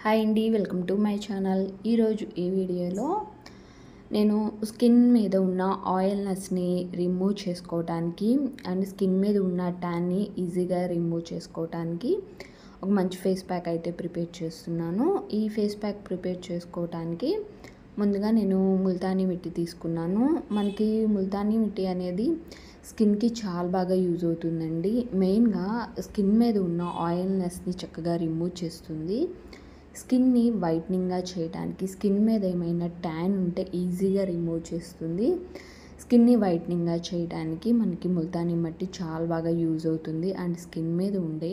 Hi అండి, welcome to my channel. ఈరోజు ఈ వీడియోలో నేను స్కిన్ మీద ఉన్న ఆయిల్నెస్ని రిమూవ్ చేసుకోవడానికి అండ్ స్కిన్ మీద ఉన్న ట్యాన్ని ఈజీగా రిమూవ్ చేసుకోవడానికి ఒక మంచి ఫేస్ ప్యాక్ అయితే ప్రిపేర్ చేస్తున్నాను. ఈ ఫేస్ ప్యాక్ ప్రిపేర్ చేసుకోవడానికి ముందుగా నేను ముల్తానీ మిట్టి తీసుకున్నాను. మనకి ముల్తానీ మిట్టి అనేది స్కిన్కి చాలా బాగా యూజ్ అవుతుందండి. మెయిన్గా స్కిన్ మీద ఉన్న ఆయిల్నెస్ని చక్కగా రిమూవ్ చేస్తుంది. స్కిన్ని వైట్నింగ్గా చేయడానికి, స్కిన్ మీద ఏమైనా ట్యాన్ ఉంటే ఈజీగా రిమూవ్ చేస్తుంది. స్కిన్ని వైట్నింగ్గా చేయడానికి మనకి ముల్తానీ మట్టి చాలా బాగా యూజ్ అవుతుంది. అండ్ స్కిన్ మీద ఉండే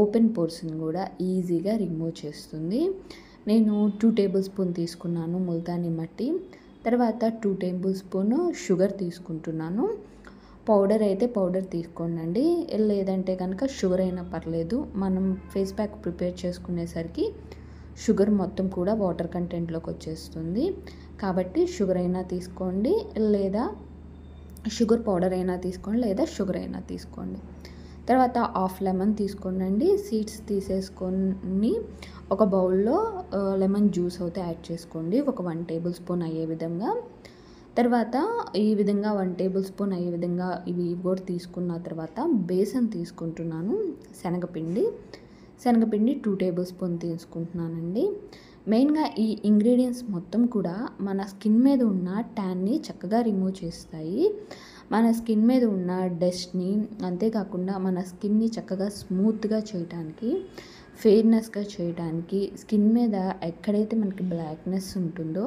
ఓపెన్ పోర్స్ని కూడా ఈజీగా రిమూవ్ చేస్తుంది. నేను 2 టేబుల్ స్పూన్ తీసుకున్నాను ముల్తానీ మట్టి. తర్వాత 2 టేబుల్ స్పూన్ షుగర్ తీసుకుంటున్నాను. పౌడర్ అయితే పౌడర్ తీసుకోండి, లేదంటే కనుక షుగర్ అయినా పర్లేదు. మనం ఫేస్ ప్యాక్ ప్రిపేర్ చేసుకునేసరికి షుగర్ మొత్తం కూడా వాటర్ కంటెంట్లోకి వచ్చేస్తుంది. కాబట్టి షుగర్ అయినా తీసుకోండి, లేదా షుగర్ పౌడర్ అయినా తీసుకోండి, లేదా షుగర్ అయినా తీసుకోండి. తర్వాత హాఫ్ లెమన్ తీసుకోండి. సీడ్స్ తీసేసుకొని ఒక బౌల్లో లెమన్ జ్యూస్ అయితే యాడ్ చేసుకోండి, ఒక 1 టేబుల్ స్పూన్ అయ్యే విధంగా. తర్వాత ఈ విధంగా 1 టేబుల్ స్పూన్ అయ్యే విధంగా ఇవి కూడా తీసుకున్న తర్వాత బేసన్ తీసుకుంటున్నాను. శనగపిండి 2 టేబుల్ స్పూన్ తీసుకుంటున్నానండి. మెయిన్గా ఈ ఇంగ్రీడియంట్స్ మొత్తం కూడా మన స్కిన్ మీద ఉన్న ట్యాన్ని చక్కగా రిమూవ్ చేస్తాయి. మన స్కిన్ మీద ఉన్న డస్ట్ని, అంతేకాకుండా మన స్కిన్ని చక్కగా స్మూత్గా చేయడానికి, ఫెయిర్నెస్గా చేయడానికి, స్కిన్ మీద ఎక్కడైతే మనకి బ్లాక్నెస్ ఉంటుందో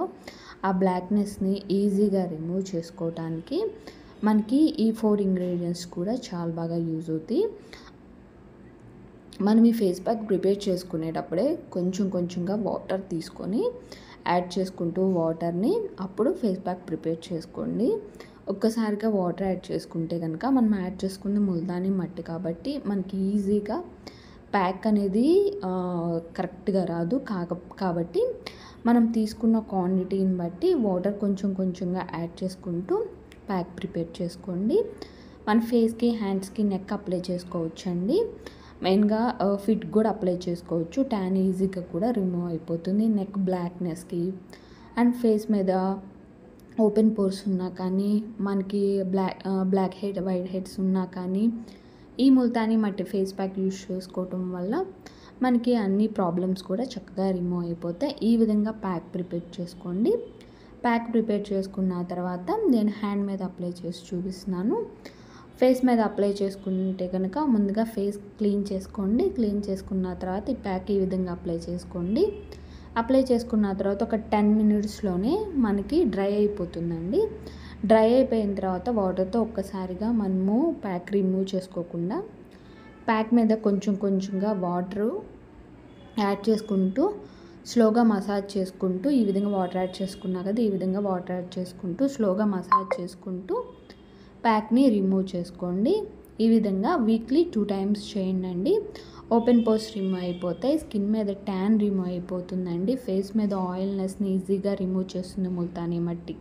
ఆ బ్లాక్నెస్ని ఈజీగా రిమూవ్ చేసుకోవడానికి మనకి ఈ 4 ఇంగ్రీడియంట్స్ కూడా చాలా బాగా యూజ్ అవుతాయి. మనం ఈ ఫేస్ ప్యాక్ ప్రిపేర్ చేసుకునేటప్పుడే కొంచెంగా వాటర్ తీసుకొని యాడ్ చేసుకుంటూ వాటర్ని అప్పుడు ఫేస్ ప్యాక్ ప్రిపేర్ చేసుకోండి. ఒక్కసారిగా వాటర్ యాడ్ చేసుకుంటే కనుక మనం యాడ్ చేసుకుంది ముల్తానీ మట్టి కాబట్టి మనకి ఈజీగా ప్యాక్ అనేది కరెక్ట్గా రాదు. కాబట్టి మనం తీసుకున్న క్వాంటిటీని బట్టి వాటర్ కొంచెంగా యాడ్ చేసుకుంటూ ప్యాక్ ప్రిపేర్ చేసుకోండి. మన ఫేస్కి, హ్యాండ్స్కి, నెక్ అప్లై చేసుకోవచ్చండి. మెయిన్గా ఫిట్ కూడా అప్లై చేసుకోవచ్చు. ట్యాన్ ఈజీగా కూడా రిమూవ్ అయిపోతుంది. నెక్ బ్లాక్నెస్కి అండ్ ఫేస్ మీద ఓపెన్ పోర్స్ ఉన్నా కానీ, మనకి బ్లాక్ హెడ్, వైట్ హెడ్స్ ఉన్నా కానీ ఈ ముల్తానీ మట్టి ఫేస్ ప్యాక్ యూజ్ చేసుకోవటం వల్ల మనకి అన్ని ప్రాబ్లమ్స్ కూడా చక్కగా రిమూవ్ అయిపోతాయి. ఈ విధంగా ప్యాక్ ప్రిపేర్ చేసుకోండి. ప్యాక్ ప్రిపేర్ చేసుకున్న తర్వాత నేను హ్యాండ్ మీద అప్లై చేసి చూపిస్తున్నాను. ఫేస్ మీద అప్లై చేసుకుంటే కనుక ముందుగా ఫేస్ క్లీన్ చేసుకోండి. క్లీన్ చేసుకున్న తర్వాత ఈ ప్యాక్ ఈ విధంగా అప్లై చేసుకోండి. అప్లై చేసుకున్న తర్వాత ఒక 10 మినిట్స్లోనే మనకి డ్రై అయిపోతుందండి. డ్రై అయిపోయిన తర్వాత వాటర్తో ఒక్కసారిగా మనము ప్యాక్ రిమూవ్ చేసుకోకుండా ప్యాక్ మీద కొంచెంగా వాటరు యాడ్ చేసుకుంటూ స్లోగా మసాజ్ చేసుకుంటూ, ఈ విధంగా వాటర్ యాడ్ చేసుకున్నా కదా, ఈ విధంగా వాటర్ యాడ్ చేసుకుంటూ స్లోగా మసాజ్ చేసుకుంటూ ప్యాక్ని రిమూవ్ చేసుకోండి. ఈ విధంగా వీక్లీ 2 టైమ్స్ చేయండి. ఓపెన్ పోర్స్ రిమూవ్ అయిపోతాయి. స్కిన్ మీద ట్యాన్ రిమూవ్ అయిపోతుందండి. ఫేస్ మీద ఆయిల్నెస్ని ఈజీగా రిమూవ్ చేస్తుంది ముల్తానీ మట్టి.